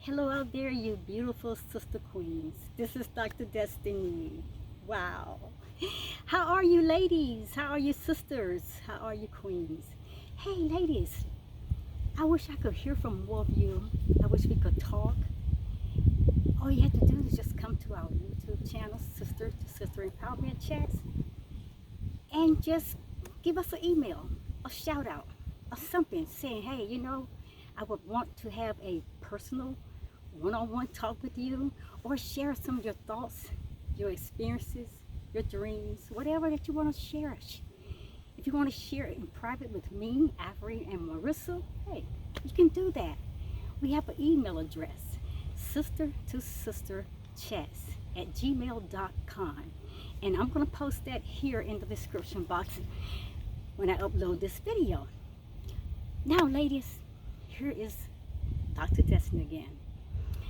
Hello out there, you beautiful sister queens. This is Dr. Destiny. Wow. How are you, ladies? How are you, sisters? How are you, queens? Hey, ladies, I wish I could hear from more of you. I wish we could talk. All you have to do is just come to our YouTube channel, Sister to Sister Empowerment Chats, and just give us an email, a shout out, or something saying, hey, I would want to have a personal one-on-one talk with you, or share some of your thoughts, your experiences, your dreams, whatever that you want to share. If you want to share it in private with me, Avery, and Marissa, hey, you can do that. We have an email address, sister to sister chats at gmail.com, and I'm going to post that here in the description box when I upload this video. Now, ladies, here is Dr. Destiny again,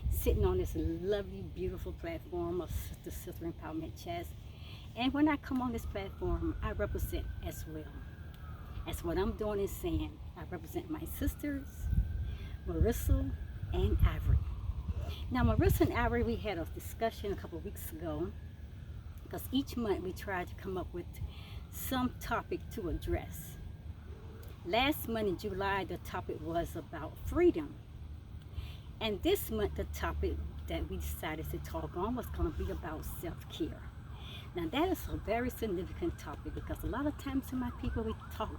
sitting on this lovely, beautiful platform of Sister Sister Empowerment Chats. And when I come on this platform, I represent as well. That's what I'm doing is saying. I represent my sisters, Marissa and Avery. Now, Marissa and Avery, we had a discussion a couple of weeks ago, because each month we try to come up with some topic to address. Last month in July, the topic was about freedom. And this month, the topic that we decided to talk on was going to be about self-care. Now, that is a very significant topic, because a lot of times in my people,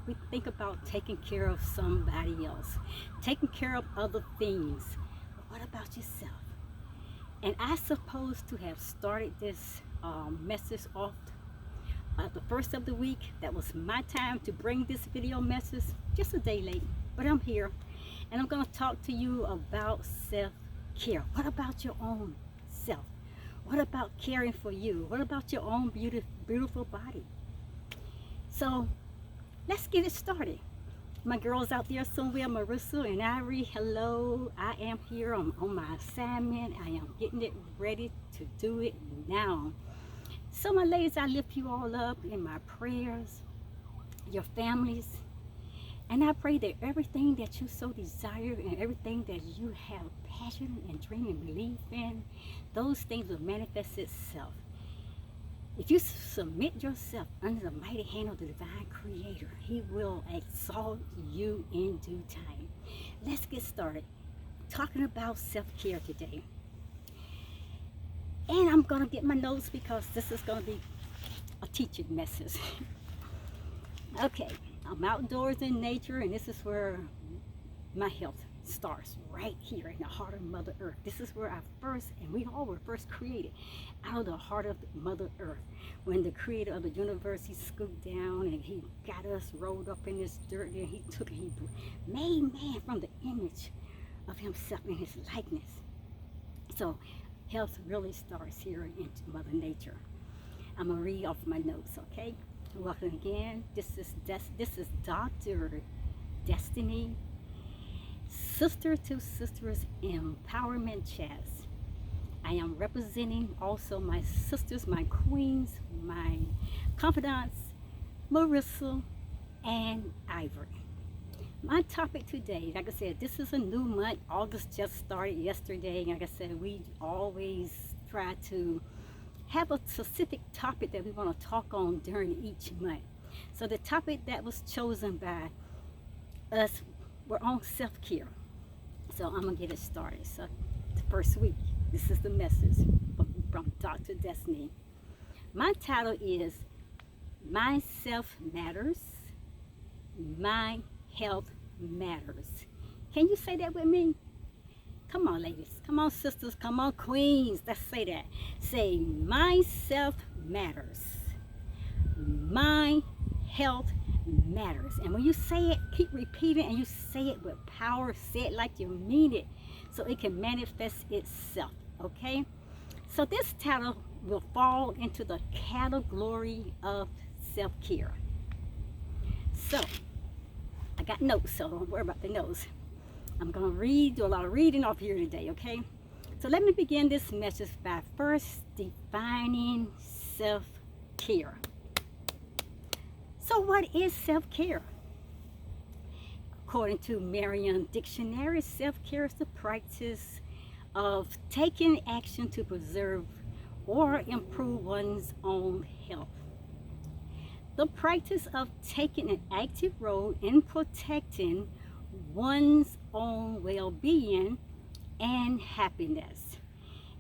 we think about taking care of somebody else, taking care of other things. But what about yourself? And I supposed to have started this message off the first of the week. That was my time to bring this video message, just a day late, but I'm here. And I'm going to talk to you about self-care. What about your own self? What about caring for you? What about your own beautiful body? So let's get it started. My girls out there somewhere, Marissa and Ivory, hello. I am here on my assignment. I am getting it ready to do it now. So my ladies, I lift you all up in my prayers, your families. And I pray that everything that you so desire and everything that you have passion and dream and believe in, those things will manifest itself. If you submit yourself under the mighty hand of the divine creator, he will exalt you in due time. Let's get started talking about self-care today. And I'm going to get my notes, because this is going to be a teaching message. Okay. I'm outdoors in nature, and this is where my health starts, right here in the heart of Mother Earth. This is where we all were first created, out of the heart of Mother Earth. When the creator of the universe, he scooped down and he got us rolled up in this dirt, and he made man from the image of himself in his likeness. So health really starts here in Mother Nature. I'm going to read off my notes, okay? Welcome again. This is Dr. Destiny, Sister to Sisters Empowerment Chats. I am representing also my sisters, my queens, my confidants, Marissa and Ivory. My topic today, like I said, this is a new month. August just started yesterday. Like I said, we always try to have a specific topic that we want to talk on during each month. So the topic that was chosen by us were on self-care. So I'm going to get it started. So the first week, this is the message from Dr. Destiny. My title is My Self Matters, My Health Matters. Can you say that with me? Come on, ladies. Come on, sisters. Come on, queens. Let's say that. Say, my self matters. My health matters. And when you say it, keep repeating, and you say it with power. Say it like you mean it, so it can manifest itself, okay? So this title will fall into the category of self-care. So, I got notes, so don't worry about the notes. I'm going to do a lot of reading off here today, okay? So let me begin this message by first defining self-care. So what is self-care? According to Merriam Dictionary, self-care is the practice of taking action to preserve or improve one's own health. The practice of taking an active role in protecting one's own well being and happiness,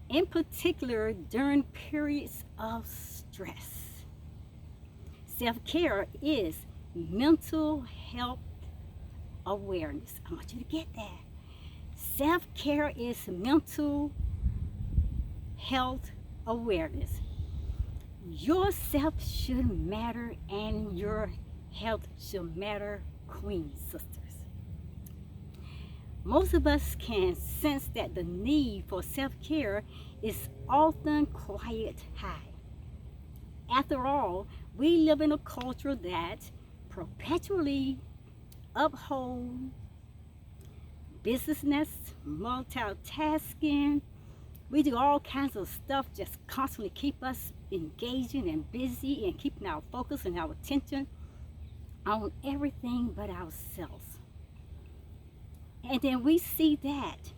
in particular during periods of stress. Self care is mental health awareness. I want you to get that. Self care is mental health awareness. Yourself should matter and your health should matter, queen sisters. Most of us can sense that the need for self-care is often quite high. After all, we live in a culture that perpetually upholds busy-ness, multitasking. We do all kinds of stuff just constantly keep us engaging and busy and keeping our focus and our attention on everything but ourselves. And then we see that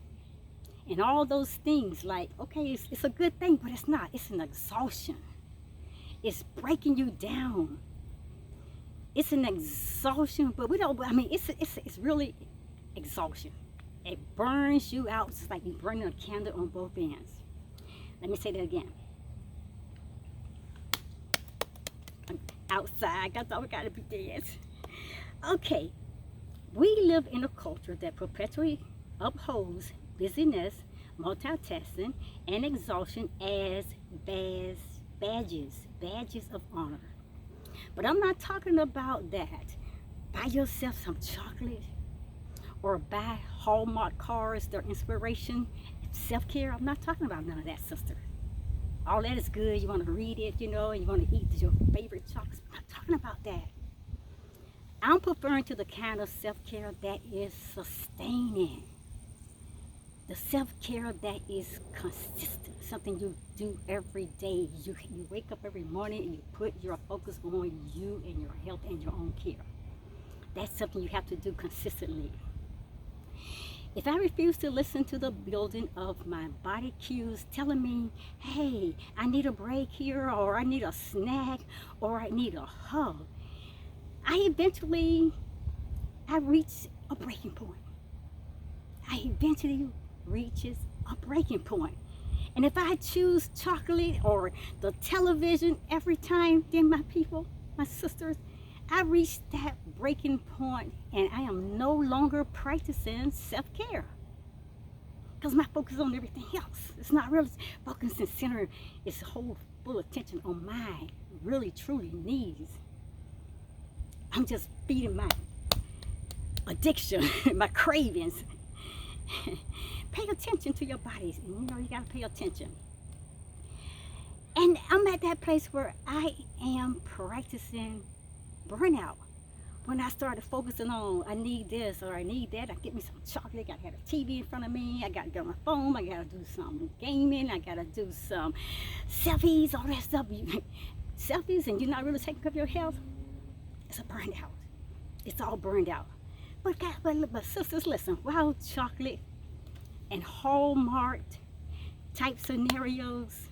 and all those things like, okay, it's a good thing, but it's not. It's an exhaustion. It's breaking you down. It's an exhaustion, but we don't, I mean, it's really exhaustion. It burns you out. It's like you're burning a candle on both ends. Let me say that again. Outside, I thought we gotta be dancing. Okay, we live in a culture that perpetually upholds busyness, multitasking, and exhaustion as badges of honor. But I'm not talking about that. Buy yourself some chocolate or buy Hallmark cards, their inspiration, self-care. I'm not talking about none of that, sister. All that is good. You want to read it, and you want to eat your favorite chocolates. I'm not talking about that. I'm preferring to the kind of self-care that is sustaining. The self-care that is consistent, something you do every day. You wake up every morning and you put your focus on you and your health and your own care. That's something you have to do consistently. If I refuse to listen to the building of my body cues telling me, hey, I need a break here, or I need a snack, or I need a hug, I reach a breaking point. I eventually reaches a breaking point. And if I choose chocolate or the television every time, then my people, my sisters, I reached that breaking point and I am no longer practicing self-care because my focus is on everything else. It's not really focusing center. It's whole full attention on my really truly needs. I'm just feeding my addiction, my cravings. Pay attention to your bodies, and you gotta pay attention. And I'm at that place where I am practicing burnout. When I started focusing on, I need this or I need that, I get me some chocolate, I gotta have a TV in front of me, I gotta get on my phone, I gotta do some gaming, I gotta do some selfies, all that stuff. Selfies and you're not really taking care of your health, it's a burnout. It's all burned out. But sisters, listen, while chocolate and Hallmark type scenarios,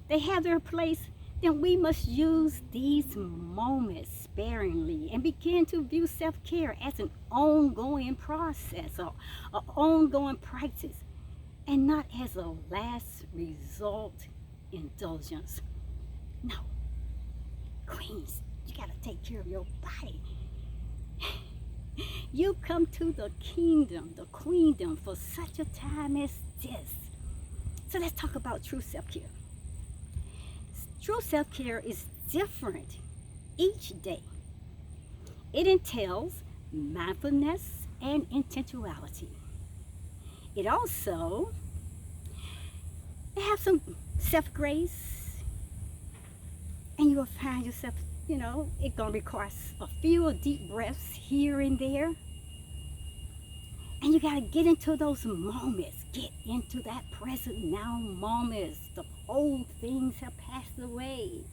they have their place, then we must use these moments sparingly and begin to view self-care as an ongoing process or an ongoing practice and not as a last result indulgence. No, queens, you gotta take care of your body. You come to the kingdom, the queendom for such a time as this. So let's talk about true self-care. True self-care is different each day. It entails mindfulness and intentionality. It also have some self-grace, and you will find yourself, it's gonna require a few deep breaths here and there. And you gotta get into those moments. Get into that present now moments. The old things have passed away.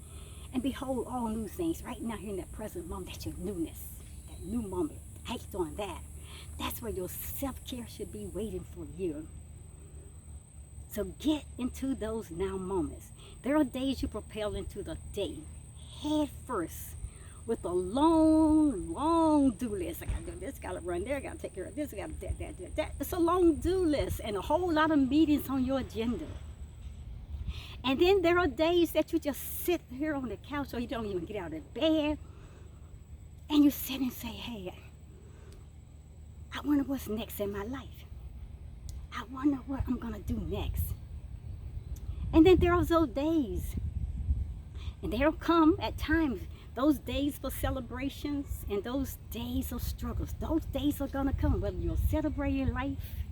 And behold, all new things right now here in that present moment. That's your newness. That new moment. Act on that. That's where your self-care should be waiting for you. So get into those now moments. There are days you propel into the day head first with a long do list. I gotta do this, gotta run there, gotta take care of this, gotta do that. It's a long do list and a whole lot of meetings on your agenda. And then there are days that you just sit here on the couch or you don't even get out of bed and you sit and say, hey, I wonder what's next in my life. I wonder what I'm gonna do next. And then there are those days, and they'll come at times, those days for celebrations and those days of struggles. Those days are gonna come, whether you're celebrating life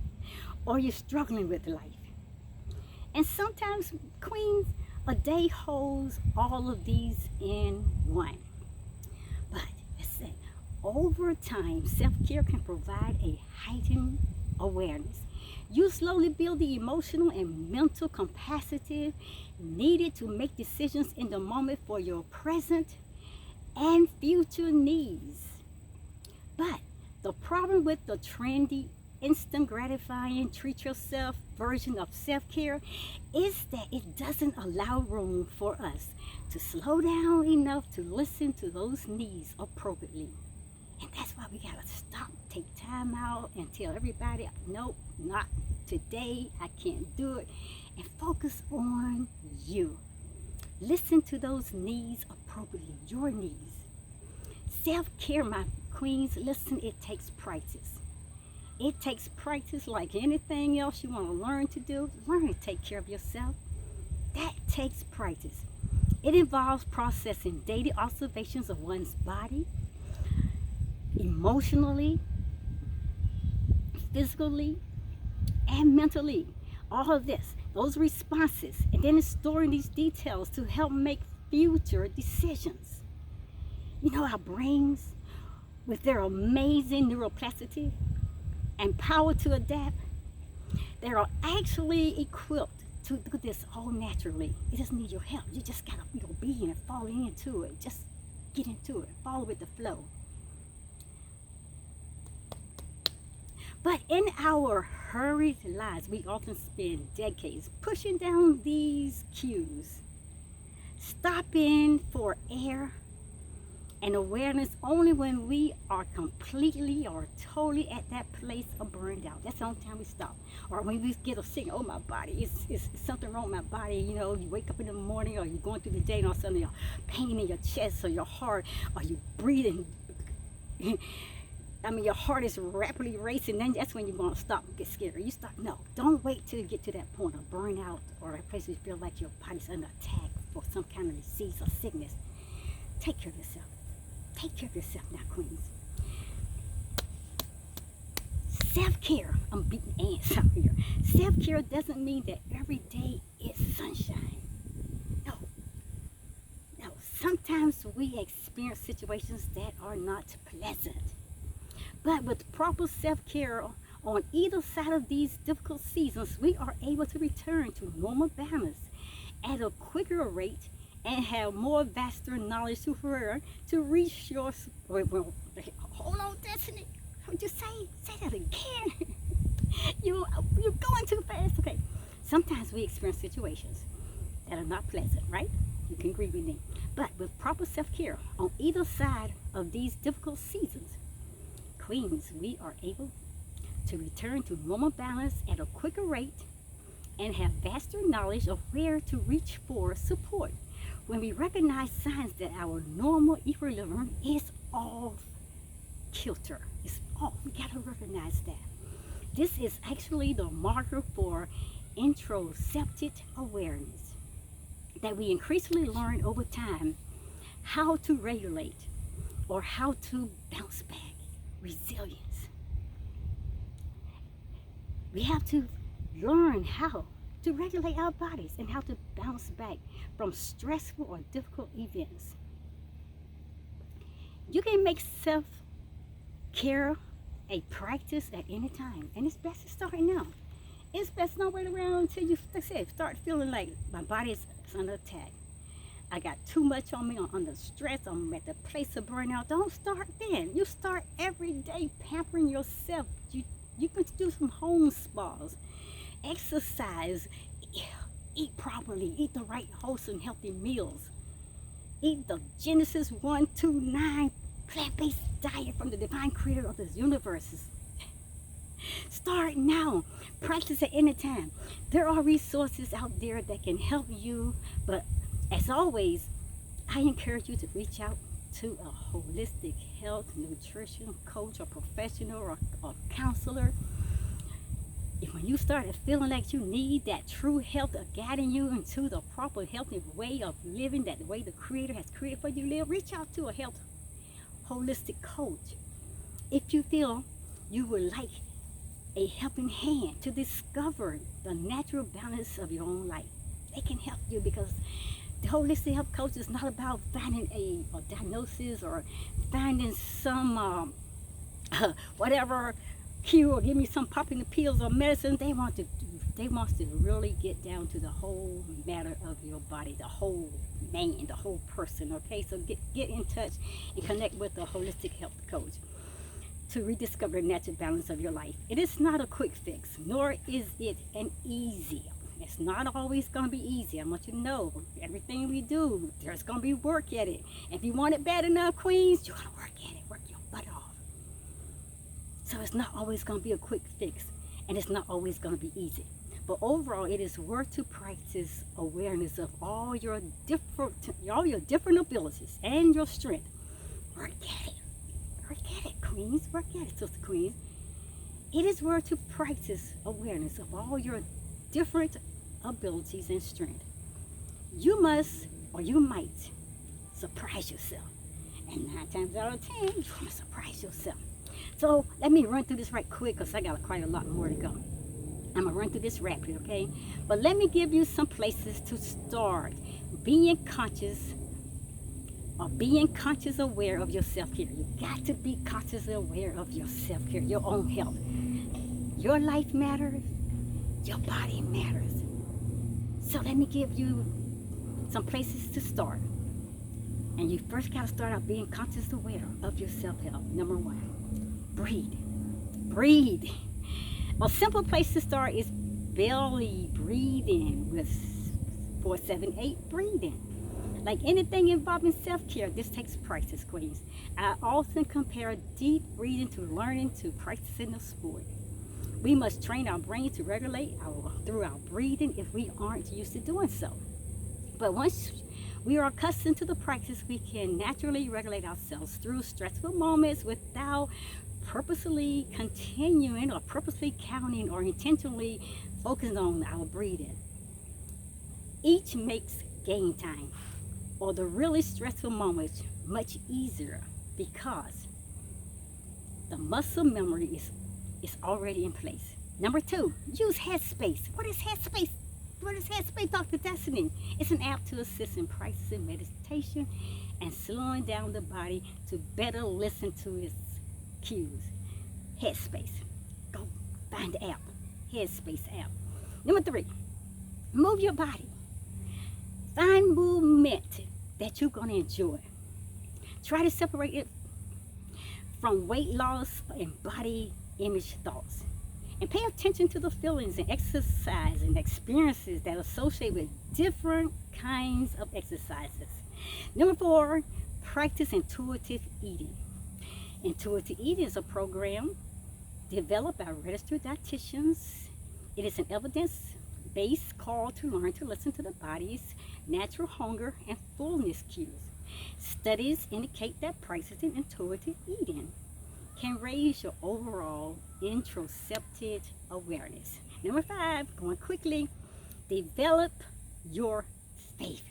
or you're struggling with life. And sometimes, queens, a day holds all of these in one. But listen, over time, self-care can provide a heightened awareness. You slowly build the emotional and mental capacity needed to make decisions in the moment for your present and future needs. But the problem with the trendy, instant gratifying, treat yourself version of self-care is that it doesn't allow room for us to slow down enough to listen to those needs appropriately. And that's why we gotta stop, take time out and tell everybody, nope, not today, I can't do it, and focus on you. Listen to those needs appropriately, your needs. Self-care, my queens, listen, it takes practice. It takes practice like anything else you want to learn to do. Learn to take care of yourself. That takes practice. It involves processing daily observations of one's body, emotionally, physically, and mentally. All of this, those responses, and then storing these details to help make future decisions. You know, our brains, with their amazing neuroplasticity and power to adapt, they are actually equipped to do this all naturally. It doesn't need your help. You just gotta be in it, fall into it. Just get into it, follow with the flow. But in our hurried lives, we often spend decades pushing down these cues, stopping for air and awareness only when we are completely or totally at that place of burned out. That's the only time we stop. Or when we get a signal, oh, my body, it's something wrong with my body. You know, you wake up in the morning or you're going through the day and all of a sudden you're pain in your chest or your heart, or you breathing. I mean, your heart is rapidly racing. Then that's when you want to stop and get scared. You stop. No, don't wait till you get to that point of burnout or a place where you feel like your body's under attack for some kind of disease or sickness. Take care of yourself. Take care of yourself now, queens. Self-care. I'm beating ants out here. Self-care doesn't mean that every day is sunshine. No. No. Sometimes we experience situations that are not pleasant. But with proper self-care on either side of these difficult seasons, we are able to return to normal balance at a quicker rate and have more vaster knowledge to reach your... Well, hold on, Destiny. What'd you say? Say that again. You're going too fast. Okay. Sometimes we experience situations that are not pleasant, right? You can agree with me. But with proper self-care on either side of these difficult seasons, queens, we are able to return to normal balance at a quicker rate and have vaster knowledge of where to reach for support when we recognize signs that our normal equilibrium is off kilter. It's off. We gotta recognize that. This is actually the marker for interoceptive awareness that we increasingly learn over time how to regulate or how to bounce back. Resilience. We have to learn how to regulate our bodies and how to bounce back from stressful or difficult events. You can make self-care a practice at any time, and it's best to start now. It's best not wait around until you, like I said, start feeling like my body is under attack. I got too much on me, I'm under stress, I'm at the place of burnout. Don't start then. You start every day pampering yourself. You can do some home spas, exercise, Eat properly. Eat the right, wholesome, healthy meals. Eat the Genesis 1-9 plant-based diet from the divine creator of this universe. Start now. Practice at any time. There are resources out there that can help you, but as always, I encourage you to reach out to a holistic health, nutrition coach or professional or counselor. If when you start feeling like you need that true health of guiding you into the proper healthy way of living, that way the Creator has created for you to live, reach out to a health holistic coach. If you feel you would like a helping hand to discover the natural balance of your own life, they can help you, because the holistic health coach is not about finding a diagnosis or finding some whatever cure or give me some popping the pills or medicine. They want to really get down to the whole matter of your body, the whole man, the whole person. Okay, so get in touch and connect with a holistic health coach to rediscover the natural balance of your life. It is not a quick fix, nor is it an easy. It's not always going to be easy. I want you to know, everything we do, there's going to be work at it. If you want it bad enough, queens, you're going to work at it, work your butt off. So it's not always going to be a quick fix, and it's not always going to be easy. But overall, it is worth to practice awareness of all your different abilities and your strength. Work at it. Work at it, queens. Work at it, sister queens. It is worth to practice awareness of all your different abilities and strength. You must, or you might, surprise yourself. And 9 times out of 10, you're going to surprise yourself. So let me run through this right quick, because I got quite a lot more to go. I'm going to run through this rapidly, okay? But let me give you some places to start being conscious aware of your self-care. You got to be consciously aware of your self-care, your own health. Your life matters. Your body matters. So let me give you some places to start. And you first got to start out being conscious aware of your self-health. Number 1, breathe. Breathe. A simple place to start is belly breathing with 4-7-8 breathing. Like anything involving self-care, this takes practice, queens. I often compare deep breathing to learning to practicing a sport. We must train our brain to regulate through our breathing if we aren't used to doing so. But once we are accustomed to the practice, we can naturally regulate ourselves through stressful moments without purposely continuing or purposely counting or intentionally focusing on our breathing. Each makes game time or the really stressful moments much easier, because the muscle memory is already in place. Number 2, use Headspace. What is Headspace? What is Headspace, Dr. Destiny? It's an app to assist in practicing meditation and slowing down the body to better listen to its cues. Headspace. Go find the app. Headspace app. Number 3, move your body. Find movement that you're going to enjoy. Try to separate it from weight loss and body image thoughts. And pay attention to the feelings and exercise and experiences that associate with different kinds of exercises. Number 4, practice intuitive eating. Intuitive eating is a program developed by registered dietitians. It is an evidence-based call to learn to listen to the body's natural hunger and fullness cues. Studies indicate that practicing intuitive eating can raise your overall interoceptive awareness. Number 5, going quickly, develop your faith.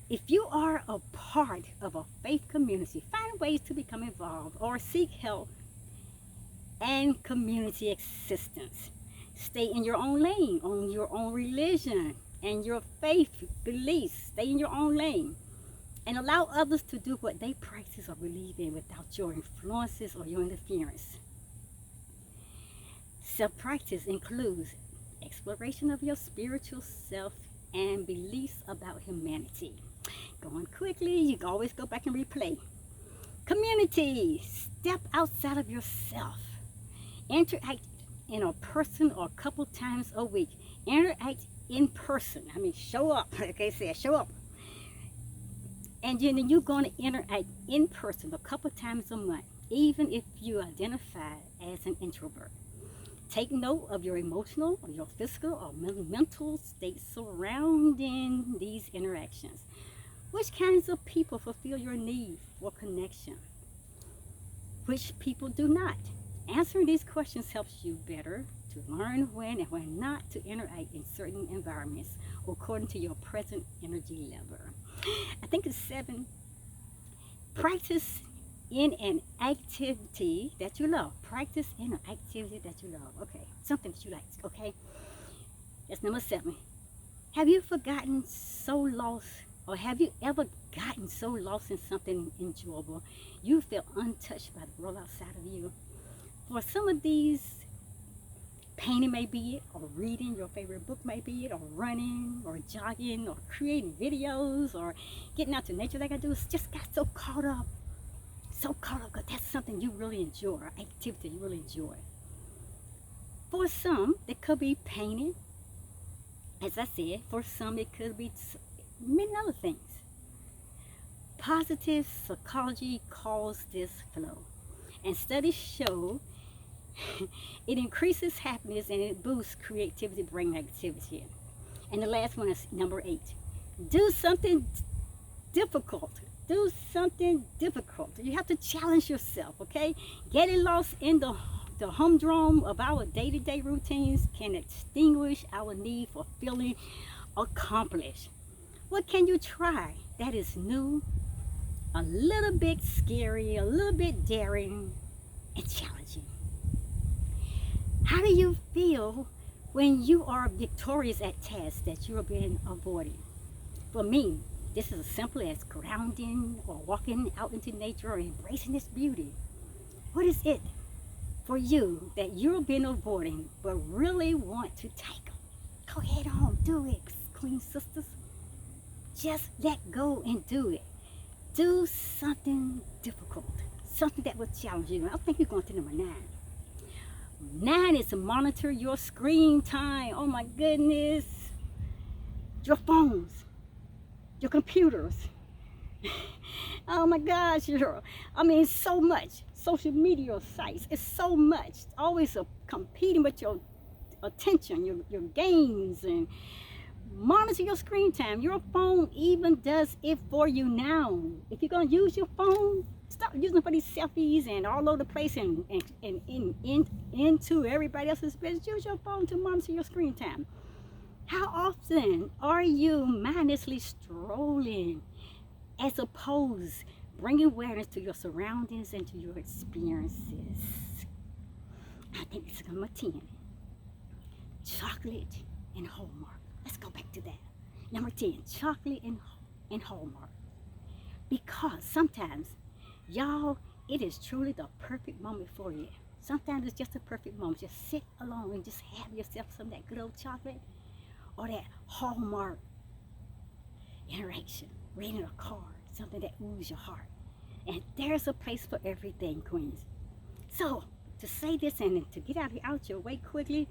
If you are a part of a faith community, find ways to become involved or seek help and community assistance. Stay in your own lane, on your own religion and your faith beliefs. Stay in your own lane and allow others to do what they practice or believe in without your influences or your interference. Self-practice includes exploration of your spiritual self and beliefs about humanity. Going quickly, you can always go back and replay. Community, step outside of yourself. Interact in a person or a couple times a week. Interact in person. I mean, show up. Like I said, show up. And then you're going to interact in person a couple times a month, even if you identify as an introvert. Take note of your emotional, or your physical, or mental state surrounding these interactions. Which kinds of people fulfill your need for connection? Which people do not? Answering these questions helps you better to learn when and when not to interact in certain environments according to your present energy level. I think it's 7. Practice in an activity that you love. Practice in an activity that you love. Okay, something that you like. Okay, that's number 7. Have you forgotten so lost, or have you ever gotten so lost in something enjoyable you feel untouched by the world outside of you? For some of these, painting may be it, or reading your favorite book may be it, or running, or jogging, or creating videos, or getting out to nature like I do. It's just got so caught up because that's something you really enjoy, or activity you really enjoy. For some, it could be painting. As I said, for some it could be many other things. Positive psychology calls this flow, and studies show it increases happiness and it boosts creativity, brain activity. And the last one is number 8. Do something difficult. Do something difficult. You have to challenge yourself, okay? Getting lost in the humdrum of our day-to-day routines can extinguish our need for feeling accomplished. What can you try that is new, a little bit scary, a little bit daring, and challenging? How do you feel when you are victorious at tasks that you have been avoiding? For me, this is as simple as grounding or walking out into nature or embracing its beauty. What is it for you that you've been avoiding but really want to take? Go ahead on, do it, Queen Sisters. Just let go and do it. Do something difficult, something that will challenge you. I think you're going to number 9. 9 is to monitor your screen time. Oh my goodness. Your phones, your computers. Oh my gosh, so much. Social media sites, it's so much. Always competing with your attention, your games, and monitor your screen time. Your phone even does it for you now. If you're going to use your phone, stop using it for these selfies and all over the place and into everybody else's business. Use your phone to monitor your screen time. How often are you mindlessly strolling as opposed bringing awareness to your surroundings and to your experiences? I think it's number 10. Chocolate and Hallmark. Let's go back to that. Number 10, chocolate and Hallmark. Because sometimes, y'all, it is truly the perfect moment for you. Sometimes it's just a perfect moment. Just sit alone and just have yourself some of that good old chocolate or that Hallmark interaction, reading a card, something that moves your heart. And there's a place for everything, Queens. So, to say this and to get out your way quickly,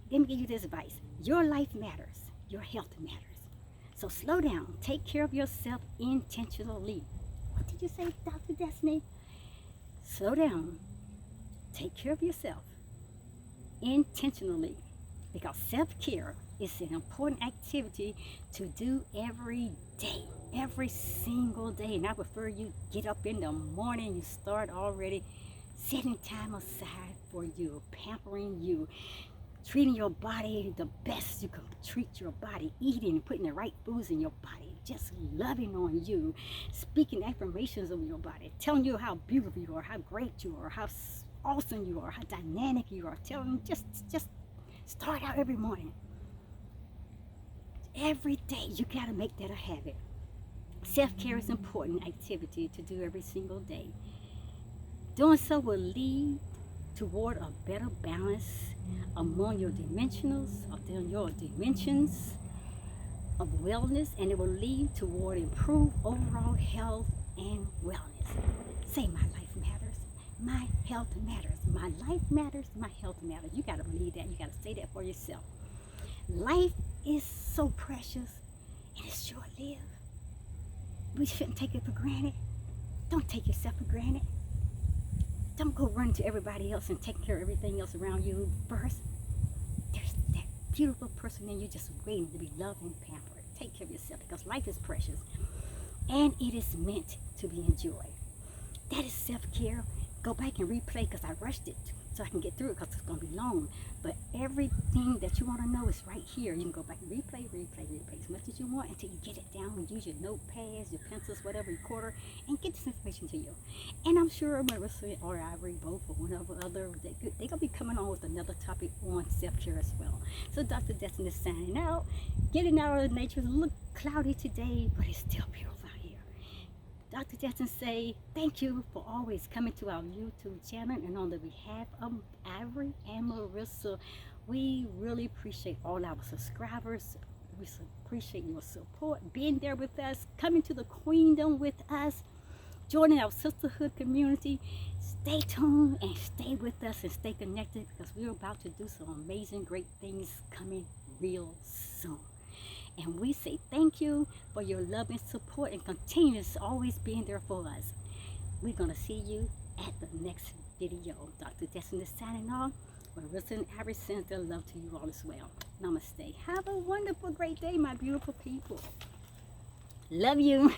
let me give you this advice. Your life matters. Your health matters. So slow down. Take care of yourself intentionally. What did you say, Dr. Destiny? Slow down. Take care of yourself intentionally. Because self-care is an important activity to do every day. Every single day. And I prefer you get up in the morning, you start already setting time aside for you, pampering you, treating your body the best you can treat your body, eating, putting the right foods in your body, just loving on you, speaking affirmations of your body, telling you how beautiful you are, how great you are, how awesome you are, how dynamic you are. Telling just start out every morning. Every day you gotta make that a habit. Self-care is an important activity to do every single day. Doing so will lead toward a better balance among your dimensions of wellness, and it will lead toward improved overall health and wellness. Say my life matters. my health matters. My life matters. My health matters. You got to believe that. You got to say that for yourself. Life is so precious and it's short-lived. We shouldn't take it for granted. Don't take yourself for granted. Don't go run to everybody else and take care of everything else around you first. There's that beautiful person in you just waiting to be loved and pampered. Take care of yourself because life is precious and it is meant to be enjoyed. That is self-care. Go back and replay because I rushed it so I can get through it because it's going to be long. But everything that you want to know is right here. You can go back and replay as much as you want until you get it down and use your notepads, your pencils, whatever, recorder, and get this information to you. And I'm sure Marissa or Ivory, both or one or the other, they're going to be coming on with another topic on self-care as well. So Dr. Destin is signing out. Getting out of nature is a little cloudy today, but it's still beautiful out here. Dr. Destin say thank you for always coming to our YouTube channel, and on the behalf of Ivory and Marissa, we really appreciate all our subscribers. We appreciate your support, being there with us, coming to the Queendom with us, joining our sisterhood community. Stay tuned and stay with us and stay connected because we're about to do some amazing, great things coming real soon. And we say thank you for your love and support and continuous always being there for us. We're going to see you at the next video. Dr. Destin is signing off. Marissa and Ivory sends their love to you all as well. Namaste. Have a wonderful, great day, my beautiful people. Love you.